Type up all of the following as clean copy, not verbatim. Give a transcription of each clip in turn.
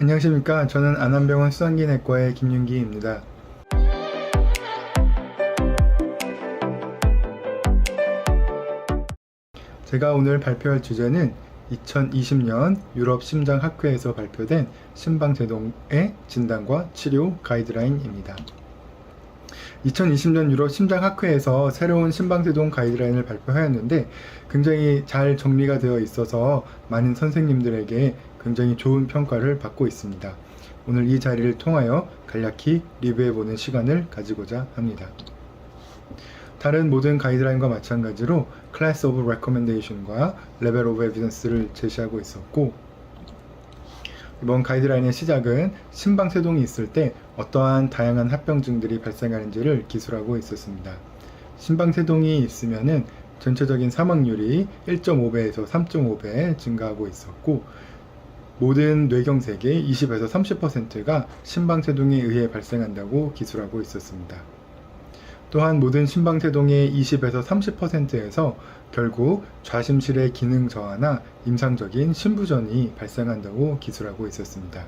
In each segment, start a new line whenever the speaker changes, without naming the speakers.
안녕하십니까. 저는 안암병원 수산기내과의 김윤기입니다. 제가 오늘 발표할 주제는 2020년 유럽 심장학회에서 발표된 심방제동의 진단과 치료 가이드라인입니다. 2020년 유럽 심장학회에서 새로운 심방제동 가이드라인을 발표하였는데 굉장히 잘 정리가 되어 있어서 많은 선생님들에게 굉장히 좋은 평가를 받고 있습니다. 오늘 이 자리를 통하여 간략히 리뷰해보는 시간을 가지고자 합니다. 다른 모든 가이드라인과 마찬가지로 Class of Recommendation과 Level of Evidence를 제시하고 있었고, 이번 가이드라인의 시작은 심방세동이 있을 때 어떠한 다양한 합병증들이 발생하는지를 기술하고 있었습니다. 심방세동이 있으면은 전체적인 사망률이 1.5배에서 3.5배 증가하고 있었고, 모든 뇌경색의 20에서 30%가 심방세동에 의해 발생한다고 기술하고 있었습니다. 또한 모든 심방세동의 20에서 30%에서 결국 좌심실의 기능 저하나 임상적인 심부전이 발생한다고 기술하고 있었습니다.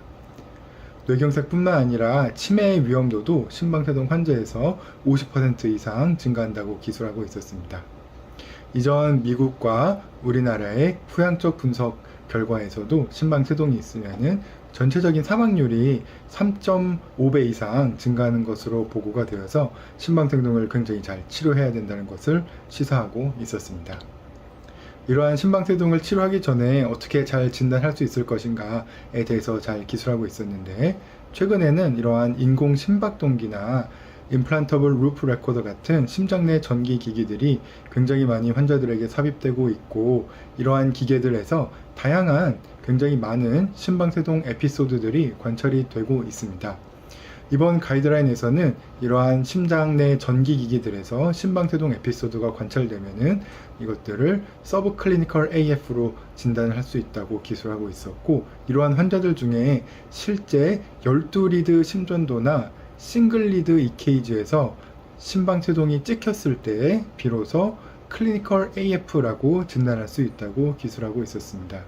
뇌경색뿐만 아니라 치매의 위험도도 심방세동 환자에서 50% 이상 증가한다고 기술하고 있었습니다. 이전 미국과 우리나라의 후향적 분석 결과에서도 심방세동이 있으면은 전체적인 사망률이 3.5배 이상 증가하는 것으로 보고가 되어서 심방세동을 굉장히 잘 치료해야 된다는 것을 시사하고 있었습니다. 이러한 심방세동을 치료하기 전에 어떻게 잘 진단할 수 있을 것인가에 대해서 잘 기술하고 있었는데, 최근에는 이러한 인공 심박동기나 임플란터블 루프 레코더 같은 심장 내 전기 기기들이 굉장히 많이 환자들에게 삽입되고 있고, 이러한 기계들에서 다양한 굉장히 많은 심방세동 에피소드들이 관찰이 되고 있습니다. 이번 가이드라인에서는 이러한 심장 내 전기 기기들에서 심방세동 에피소드가 관찰되면은 이것들을 서브클리니컬 AF로 진단을 할 수 있다고 기술하고 있었고, 이러한 환자들 중에 실제 12리드 심전도나 싱글리드 EKG에서 심방세동이 찍혔을 때에 비로소 클리니컬 AF라고 진단할 수 있다고 기술하고 있었습니다.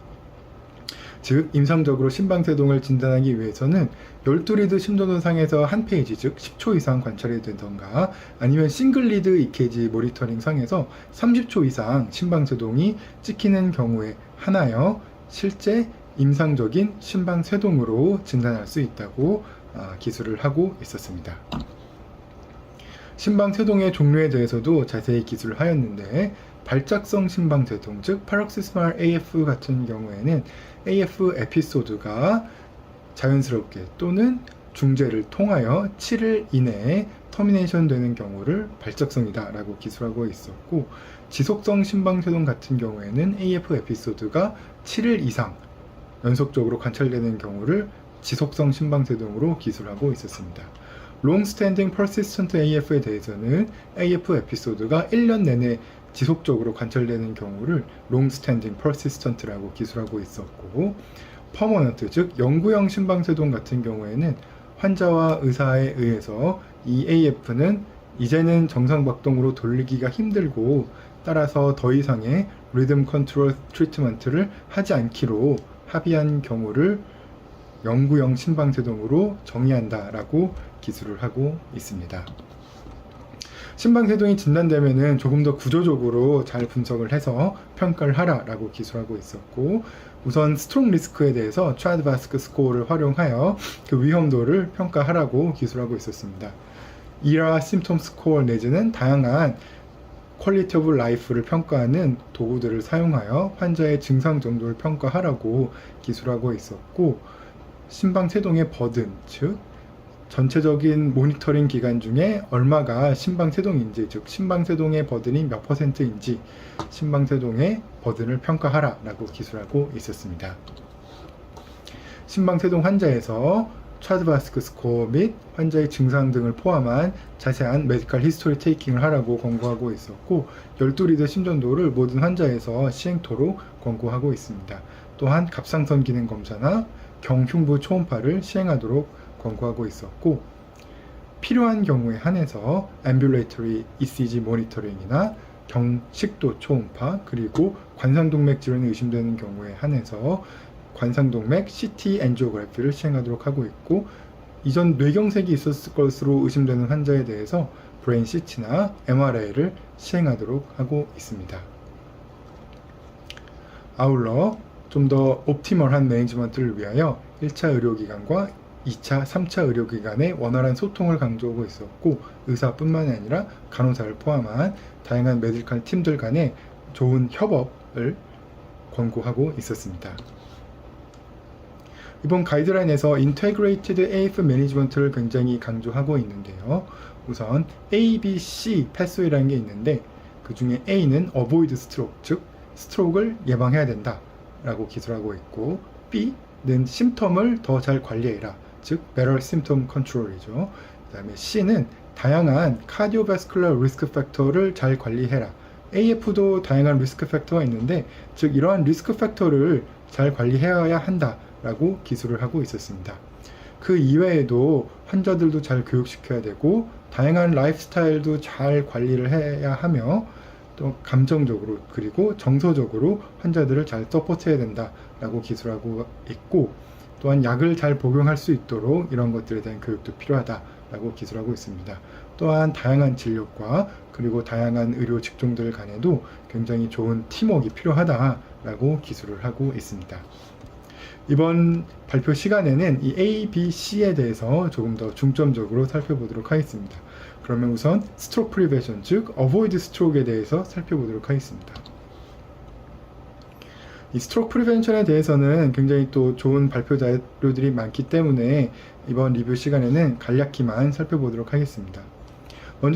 즉, 임상적으로 심방세동을 진단하기 위해서는 12리드 심전도상에서 한 페이지, 즉 10초 이상 관찰이 되던가, 아니면 싱글리드 EKG 모니터링 상에서 30초 이상 심방세동이 찍히는 경우에 하나여 실제 임상적인 심방세동으로 진단할 수 있다고 기술을 하고 있었습니다. 심방세동의 종류에 대해서도 자세히 기술을 하였는데, 발작성 심방세동, 즉 paroxysmal AF 같은 경우에는 AF 에피소드가 자연스럽게 또는 중재를 통하여 7일 이내에 터미네이션 되는 경우를 발작성이다 라고 기술하고 있었고, 지속성 심방세동 같은 경우에는 AF 에피소드가 7일 이상 연속적으로 관찰되는 경우를 지속성 심방세동으로 기술하고 있었습니다. Long-standing persistent AF에 대해서는 AF 에피소드가 1년 내내 지속적으로 관찰되는 경우를 Long-standing persistent라고 기술하고 있었고, permanent, 즉 영구형 심방세동 같은 경우에는 환자와 의사에 의해서 이 AF는 이제는 정상박동으로 돌리기가 힘들고, 따라서 더 이상의 리듬 컨트롤 트리트먼트를 하지 않기로 합의한 경우를 영구형 심방세동으로 정의한다라고 기술을 하고 있습니다. 심방세동이 진단되면은 조금 더 구조적으로 잘 분석을 해서 평가를 하라라고 기술하고 있었고, 우선 스트록 리스크에 대해서 트라드바스크 스코어를 활용하여 그 위험도를 평가하라고 기술하고 있었습니다. ERA 심톰 스코어 내지는 다양한 퀄리티 오브 라이프를 평가하는 도구들을 사용하여 환자의 증상 정도를 평가하라고 기술하고 있었고, 심방세동의 버든, 즉 전체적인 모니터링 기간 중에 얼마가 심방세동인지, 즉 심방세동의 버든이 몇 %인지 심방세동의 버든을 평가하라 라고 기술하고 있었습니다. 심방세동 환자에서 트라드바스크 스코어 및 환자의 증상 등을 포함한 자세한 메디컬 히스토리 테이킹을 하라고 권고하고 있었고, 12리드 심전도를 모든 환자에서 시행토록 권고하고 있습니다. 또한 갑상선 기능 검사나 경흉부 초음파를 시행하도록 권고하고 있었고, 필요한 경우에 한해서 ambulatory ECG 모니터링이나 경식도 초음파, 그리고 관상동맥 질환이 의심되는 경우에 한해서 관상동맥 CT 엔지오그래피를 시행하도록 하고 있고, 이전 뇌경색이 있었을 것으로 의심되는 환자에 대해서 브레인 CT나 MRI를 시행하도록 하고 있습니다. 아울러 좀 더 옵티멀한 매니지먼트를 위하여 1차 의료기관과 2차, 3차 의료기관의 원활한 소통을 강조하고 있었고, 의사뿐만 아니라 간호사를 포함한 다양한 메디컬 팀들 간의 좋은 협업을 권고하고 있었습니다. 이번 가이드라인에서 Integrated AF Management를 굉장히 강조하고 있는데요. 우선 A, B, C 패스웨이라는 게 있는데, 그 중에 A는 Avoid Stroke, 즉 스트로크를 예방해야 된다 라고 기술하고 있고, B는 심텀을 더 잘 관리해라, 즉 Better Symptom Control이죠. 그 다음에 C는 다양한 Cardiovascular Risk Factor를 잘 관리해라. AF도 다양한 리스크 팩터가 있는데, 즉 이러한 리스크 팩터를 잘 관리해야 한다 라고 기술을 하고 있었습니다. 그 이외에도 환자들도 잘 교육시켜야 되고, 다양한 라이프 스타일도 잘 관리를 해야 하며, 또 감정적으로 그리고 정서적으로 환자들을 잘 서포트해야 된다 라고 기술하고 있고, 또한 약을 잘 복용할 수 있도록 이런 것들에 대한 교육도 필요하다 라고 기술하고 있습니다. 또한 다양한 진료과 그리고 다양한 의료 직종들 간에도 굉장히 좋은 팀워크가 필요하다 라고 기술을 하고 있습니다. 이번 발표 시간에는 이 A, B, C에 대해서 조금 더 중점적으로 살펴보도록 하겠습니다. 그러면 우선 스트로크 프리벤션, 즉 어보이드 스트로크에 대해서 살펴보도록 하겠습니다. 이 스트로크 프리벤션에 대해서는 굉장히 또 좋은 발표 자료들이 많기 때문에 이번 리뷰 시간에는 간략히만 살펴보도록 하겠습니다.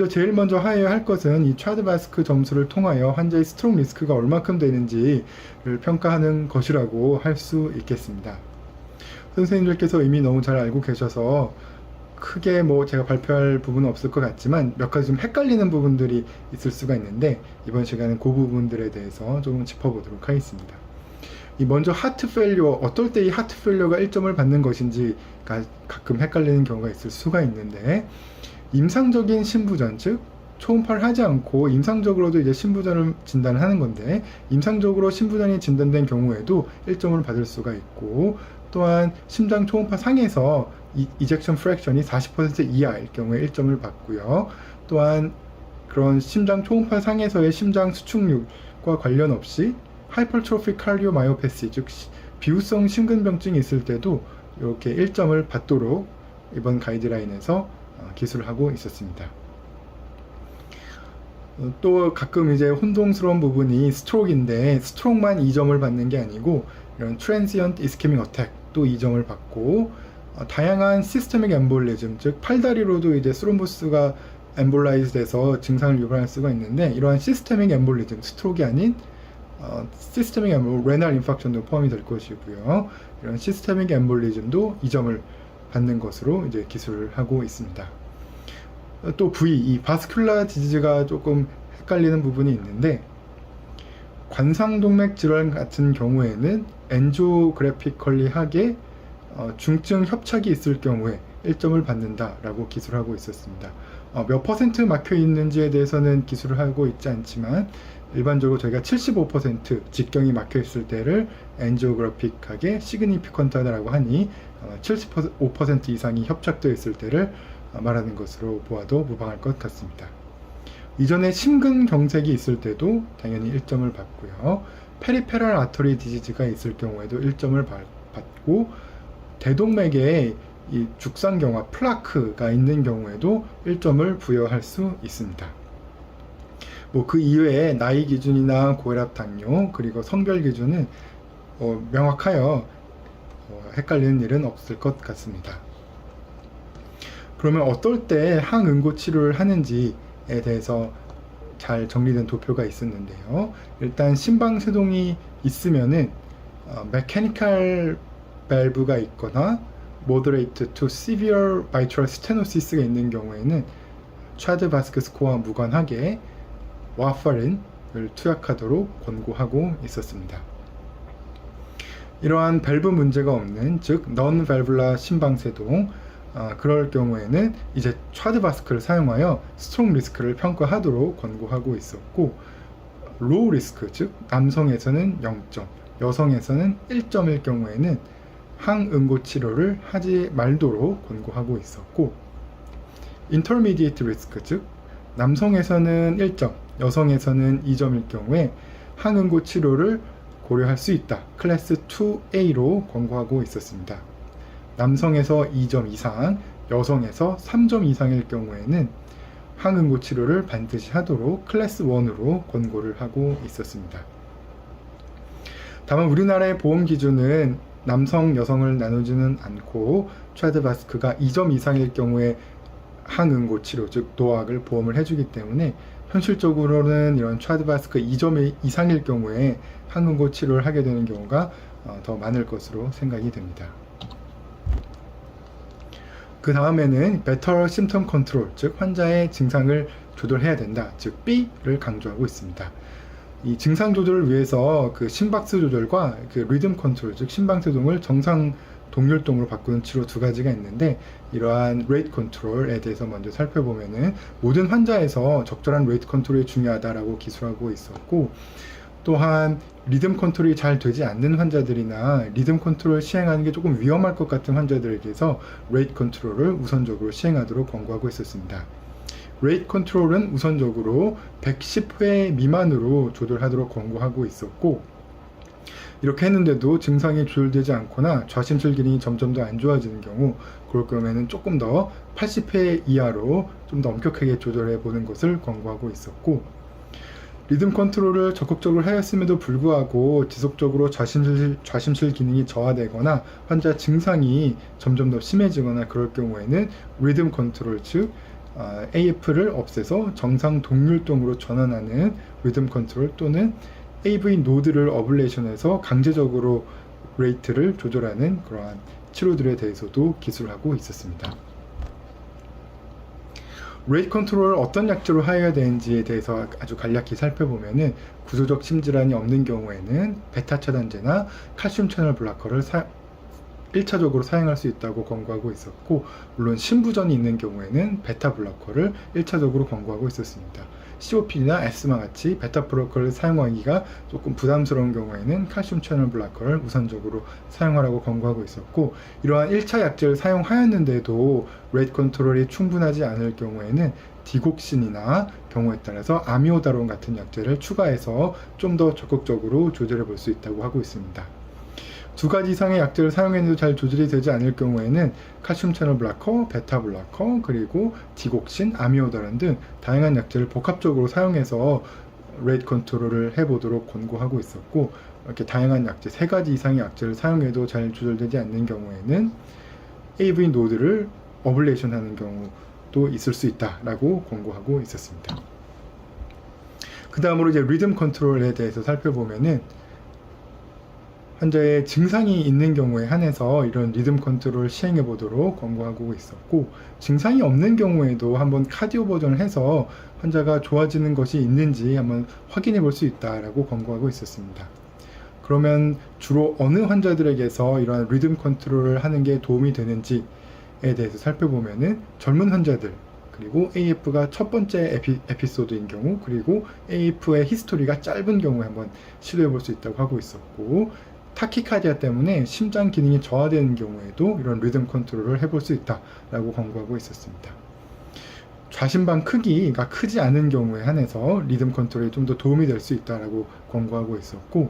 제일 먼저 하여야 할 것은 이 차드바스크 점수를 통하여 환자의 스트로크 리스크가 얼마큼 되는지를 평가하는 것이라고 할 수 있겠습니다. 선생님들께서 이미 너무 잘 알고 계셔서 크게 제가 발표할 부분은 없을 것 같지만 몇 가지 좀 헷갈리는 부분들이 있을 수가 있는데, 이번 시간은 그 부분들에 대해서 좀 짚어보도록 하겠습니다. 먼저 하트 페일리어, 어떨 때 이 하트 페일리어가 1점을 받는 것인지가 가끔 헷갈리는 경우가 있을 수가 있는데, 임상적인 신부전, 즉 초음파를 하지 않고 임상적으로도 이제 신부전을 진단을 하는 건데, 임상적으로 신부전이 진단된 경우에도 1점을 받을 수가 있고, 또한 심장 초음파 상에서 이젝션 프랙션이 40% 이하일 경우에 1점을 받고요. 또한 그런 심장 초음파 상에서의 심장 수축률과 관련 없이 하이퍼트로픽 카르디오마이오패시, 즉 비후성 심근병증이 있을 때도 이렇게 1점을 받도록 이번 가이드라인에서 기술을 하고 있었습니다. 또 가끔 이제 혼동스러운 부분이 스트로크인데, 스트로크만 2점을 받는 게 아니고 이런 트랜지언트 이스케믹 어택도 2점을 받고, 다양한 시스테믹 엠볼리즘, 즉 팔다리로도 이제 스롬보스가 엠볼라이즈 돼서 증상을 유발할 수가 있는데, 이러한 시스테믹 엠볼리즘, 스트로크가 아닌 시스테믹 엠볼, 레날 인팍션도 포함이 될 것이고요. 이런 시스테믹 엠볼리즘도 2점을 받는 것으로 이제 기술을 하고 있습니다. 또 V, 이 바스큘라 디지즈가 조금 헷갈리는 부분이 있는데, 관상동맥 질환 같은 경우에는 엔지오그래피컬리하게 중증 협착이 있을 경우에 1점을 받는다라고 기술하고 있었습니다. 몇 퍼센트 막혀 있는지에 대해서는 기술을 하고 있지 않지만, 일반적으로 저희가 75% 직경이 막혀 있을 때를 엔지오그래픽하게 시그니피컨트하다라고 하니 75% 이상이 협착되어 있을 때를 말하는 것으로 보아도 무방할 것 같습니다. 이전에 심근경색이 있을 때도 당연히 1점을 받고요. 페리페럴 아터리 디지즈가 있을 경우에도 1점을 받고, 대동맥에 이 죽상경화 플라크가 있는 경우에도 1점을 부여할 수 있습니다. 그 이외에 나이 기준이나 고혈압 당뇨 그리고 성별 기준은 명확하여 헷갈리는 일은 없을 것 같습니다. 그러면 어떨 때 항응고 치료를 하는지에 대해서 잘 정리된 도표가 있었는데요. 일단 심방세동이 있으면은 메카니컬 밸브가 있거나 moderate to severe mitral stenosis가 있는 경우에는 차드바스크 스코어와 무관하게 와파린을 투약하도록 권고하고 있었습니다. 이러한 밸브 문제가 없는, 즉 non-valvular 심방세동, 그럴 경우에는 이제 차드바스크를 사용하여 스트로크 리스크를 평가하도록 권고하고 있었고, 로우 리스크, 즉 남성에서는 0점, 여성에서는 1점일 경우에는 항응고 치료를 하지 말도록 권고하고 있었고, intermediate risk, 즉 남성에서는 1점, 여성에서는 2점일 경우에 항응고 치료를 고려할 수 있다, 클래스 2A로 권고하고 있었습니다. 남성에서 2점 이상, 여성에서 3점 이상일 경우에는 항응고 치료를 반드시 하도록 클래스 1으로 권고를 하고 있었습니다. 다만 우리나라의 보험 기준은 남성, 여성을 나누지는 않고 트라드바스크가 2점 이상일 경우에 항응고 치료, 즉 노악을 보험을 해주기 때문에 현실적으로는 이런 트라드바스크 2점 이상일 경우에 항응고 치료를 하게 되는 경우가 더 많을 것으로 생각이 됩니다. 그 다음에는 better symptom control, 즉 환자의 증상을 조절해야 된다, 즉 B를 강조하고 있습니다. 이 증상 조절을 위해서 그 심박수 조절과 그 리듬 컨트롤, 즉 심방세동을 정상 동률동으로 바꾸는 치료 두 가지가 있는데, 이러한 레이트 컨트롤에 대해서 먼저 살펴보면은 모든 환자에서 적절한 레이트 컨트롤이 중요하다라고 기술하고 있었고, 또한 리듬 컨트롤이 잘 되지 않는 환자들이나 리듬 컨트롤을 시행하는 게 조금 위험할 것 같은 환자들에게서 레이트 컨트롤을 우선적으로 시행하도록 권고하고 있었습니다. 레이트 컨트롤은 우선적으로 110회 미만으로 조절하도록 권고하고 있었고, 이렇게 했는데도 증상이 조절되지 않거나 좌심실 기능이 점점 더 안 좋아지는 경우, 그럴 경우에는 조금 더 80회 이하로 좀 더 엄격하게 조절해 보는 것을 권고하고 있었고, 리듬 컨트롤을 적극적으로 하였음에도 불구하고 지속적으로 좌심실 기능이 저하되거나 환자 증상이 점점 더 심해지거나 그럴 경우에는 리듬 컨트롤, 즉 AF를 없애서 정상 동률동으로 전환하는 리듬 컨트롤 또는 AV 노드를 어블레이션해서 강제적으로 레이트를 조절하는 그러한 치료들에 대해서도 기술하고 있었습니다. 레이트 컨트롤을 어떤 약제로 하여야 되는지에 대해서 아주 간략히 살펴보면은, 구조적 심질환이 없는 경우에는 베타 차단제나 칼슘 채널 블로커를 1차적으로 사용할 수 있다고 권고하고 있었고, 물론 심부전이 있는 경우에는 베타 블로커를 1차적으로 권고하고 있었습니다. COPD나 에스마 같이 베타 블로커를 사용하기가 조금 부담스러운 경우에는 칼슘 채널 블로커를 우선적으로 사용하라고 권고하고 있었고, 이러한 1차 약제를 사용하였는데도 레이트 컨트롤이 충분하지 않을 경우에는 디곡신이나 경우에 따라서 아미오다론 같은 약제를 추가해서 좀 더 적극적으로 조절해 볼 수 있다고 하고 있습니다. 두 가지 이상의 약제를 사용했는데도 잘 조절이 되지 않을 경우에는 칼슘 채널 블로커, 베타 블로커, 그리고 디곡신, 아미오다론 등 다양한 약제를 복합적으로 사용해서 레이트 컨트롤을 해보도록 권고하고 있었고, 이렇게 다양한 약제, 세 가지 이상의 약제를 사용해도 잘 조절되지 않는 경우에는 AV 노드를 어블레이션 하는 경우도 있을 수 있다라고 권고하고 있었습니다. 그 다음으로 이제 리듬 컨트롤에 대해서 살펴보면은, 환자의 증상이 있는 경우에 한해서 이런 리듬 컨트롤을 시행해 보도록 권고하고 있었고, 증상이 없는 경우에도 한번 카디오 버전을 해서 환자가 좋아지는 것이 있는지 한번 확인해 볼 수 있다라고 권고하고 있었습니다. 그러면 주로 어느 환자들에게서 이러한 리듬 컨트롤을 하는 게 도움이 되는지에 대해서 살펴보면은, 젊은 환자들, 그리고 AF가 첫 번째 에피소드인 경우, 그리고 AF의 히스토리가 짧은 경우에 한번 시도해 볼 수 있다고 하고 있었고, 타키카디아 때문에 심장 기능이 저하되는 경우에도 이런 리듬 컨트롤을 해볼 수 있다라고 권고하고 있었습니다. 좌심방 크기가 크지 않은 경우에 한해서 리듬 컨트롤이 좀 더 도움이 될 수 있다라고 권고하고 있었고,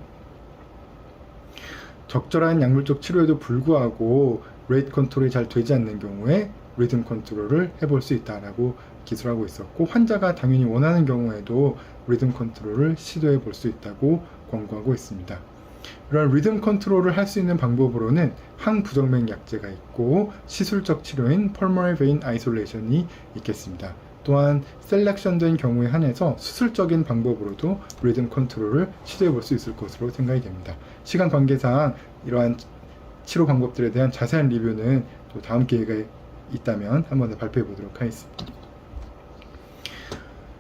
적절한 약물적 치료에도 불구하고 레이트 컨트롤이 잘 되지 않는 경우에 리듬 컨트롤을 해볼 수 있다라고 기술하고 있었고, 환자가 당연히 원하는 경우에도 리듬 컨트롤을 시도해 볼 수 있다고 권고하고 있습니다. 이런 리듬 컨트롤을 할 수 있는 방법으로는 항부정맥 약제가 있고, 시술적 치료인 pulmonary vein isolation이 있겠습니다. 또한 셀렉션된 경우에 한해서 수술적인 방법으로도 리듬 컨트롤을 시도해 볼 수 있을 것으로 생각이 됩니다. 시간 관계상 이러한 치료 방법들에 대한 자세한 리뷰는 또 다음 기회가 있다면 한 번 더 발표해 보도록 하겠습니다.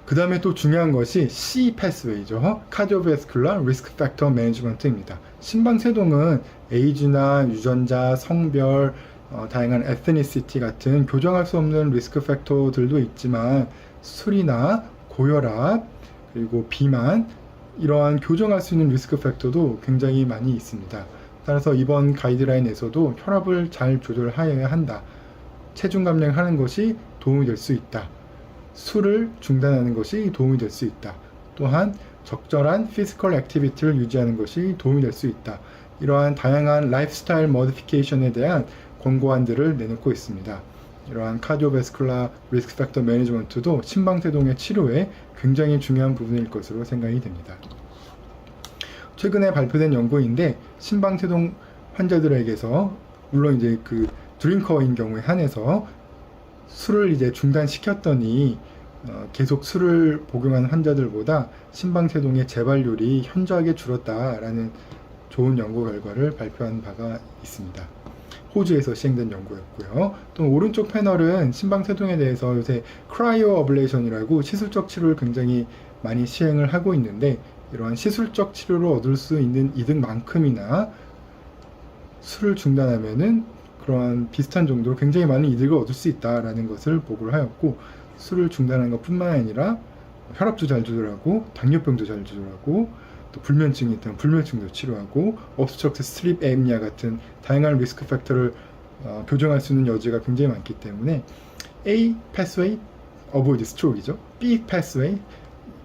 그 다음에 또 중요한 것이 C 패스웨이죠. Cardiovascular Risk Factor Management입니다. 심방세동은 에이지나 유전자, 성별, 다양한 에스니시티 같은 교정할 수 없는 리스크 팩터들도 있지만, 술이나 고혈압, 그리고 비만, 이러한 교정할 수 있는 리스크 팩터도 굉장히 많이 있습니다. 따라서 이번 가이드라인에서도 혈압을 잘 조절하여야 한다. 체중 감량하는 것이 도움이 될 수 있다. 술을 중단하는 것이 도움이 될 수 있다. 또한 적절한 피지컬 액티비티를 유지하는 것이 도움이 될 수 있다. 이러한 다양한 라이프스타일 모디피케이션에 대한 권고안들을 내놓고 있습니다. 이러한 카디오베스쿨라 리스크 팩터 매니지먼트도 심방세동의 치료에 굉장히 중요한 부분일 것으로 생각이 됩니다. 최근에 발표된 연구인데 심방세동 환자들에게서 물론 이제 그 드링커인 경우에 한해서 술을 이제 중단시켰더니 계속 술을 복용한 환자들보다 심방세동의 재발률이 현저하게 줄었다라는 좋은 연구 결과를 발표한 바가 있습니다. 호주에서 시행된 연구였고요. 또 오른쪽 패널은 심방세동에 대해서 요새 크라이오 어블레이션이라고 시술적 치료를 굉장히 많이 시행을 하고 있는데 이러한 시술적 치료를 얻을 수 있는 이득만큼이나 술을 중단하면은 그러한 비슷한 정도로 굉장히 많은 이득을 얻을 수 있다라는 것을 보고를 하였고 술을 중단하는 것뿐만 아니라 혈압도 잘 조절하고 당뇨병도 잘 조절하고 또 불면증이 있다면 불면증도 치료하고 obstructive sleep apnea 같은 다양한 리스크 팩터를 교정할 수 있는 여지가 굉장히 많기 때문에 A pathway avoid stroke이죠. B pathway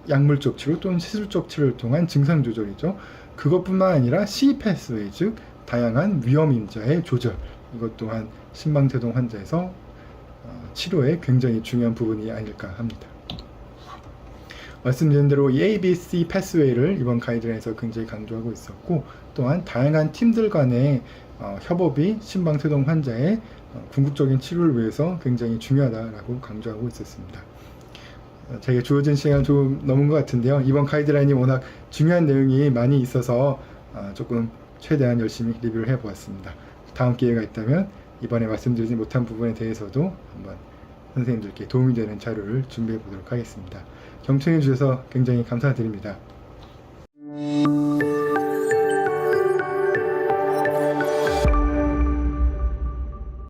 약물적 치료 또는 시술적 치료를 통한 증상 조절이죠. 그것뿐만 아니라 C pathway 즉 다양한 위험 인자의 조절 이것 또한 심방세동 환자에서 치료에 굉장히 중요한 부분이 아닐까 합니다. 말씀드린 대로 이 ABC 패스웨이를 이번 가이드라인에서 굉장히 강조하고 있었고 또한 다양한 팀들 간의 협업이 심방세동 환자의 궁극적인 치료를 위해서 굉장히 중요하다라고 강조하고 있었습니다. 제게 주어진 시간 좀 넘은 것 같은데요. 이번 가이드라인이 워낙 중요한 내용이 많이 있어서 조금 최대한 열심히 리뷰를 해보았습니다. 다음 기회가 있다면 이번에 말씀드리지 못한 부분에 대해서도 한번 선생님들께 도움이 되는 자료를 준비해 보도록 하겠습니다. 경청해 주셔서 굉장히 감사드립니다.